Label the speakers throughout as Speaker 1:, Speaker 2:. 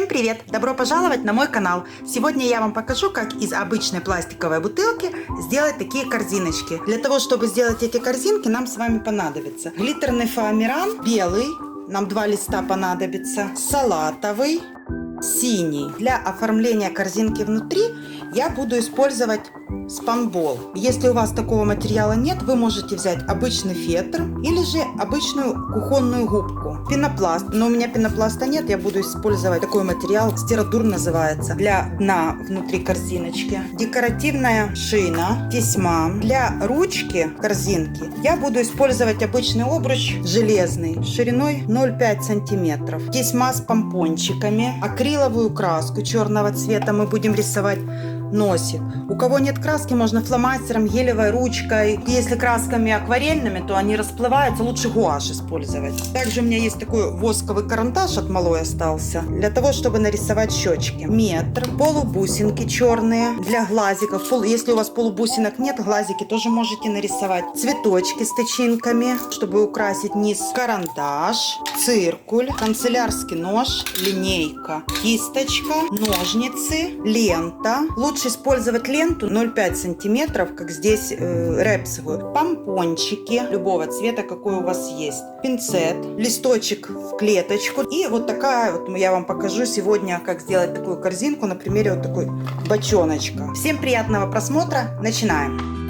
Speaker 1: Всем привет! Добро пожаловать на мой канал! Сегодня я вам покажу, как из обычной пластиковой бутылки сделать такие корзиночки. Для того, чтобы сделать эти корзинки, нам с вами понадобится глиттерный фоамиран, белый, нам 2 листа понадобится, салатовый, синий. Для оформления корзинки внутри я буду использовать Спанбонд. Если у вас такого материала нет, вы можете взять обычный фетр или же обычную кухонную губку. Пенопласт. Но у меня пенопласта нет, я буду использовать такой материал, стиродур называется, для дна внутри корзиночки. Декоративная шина, тесьма. Для ручки корзинки я буду использовать обычный обруч железный, шириной 0,5 сантиметров. Тесьма с помпончиками, акриловую краску черного цвета мы будем рисовать носик. У кого нет краски, можно фломастером, гелевой ручкой. Если красками акварельными, то они расплываются, лучше гуашь использовать. Также у меня есть такой восковый карандаш от малой остался, для того, чтобы нарисовать щечки. Метр, полубусинки черные для глазиков. Если у вас полубусинок нет, глазики тоже можете нарисовать. Цветочки с тычинками, чтобы украсить низ. Карандаш, циркуль, канцелярский нож, линейка, кисточка, ножницы, лента. Лучше использовать ленту 0,5 сантиметров, как здесь репсовую. Помпончики любого цвета, какой у вас есть. Пинцет, листочек в клеточку. И вот такая вот я вам покажу сегодня, как сделать такую корзинку на примере вот такой бочоночка. Всем приятного просмотра. Начинаем.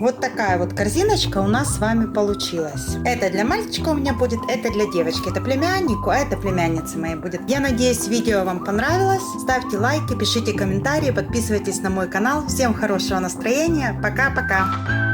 Speaker 1: Вот такая вот корзиночка у нас с вами получилась. Это для мальчика у меня будет, это для девочки. Это племяннику, а это племяннице моей будет. Я надеюсь, видео вам понравилось. Ставьте лайки, пишите комментарии, подписывайтесь на мой канал. Всем хорошего настроения. Пока-пока.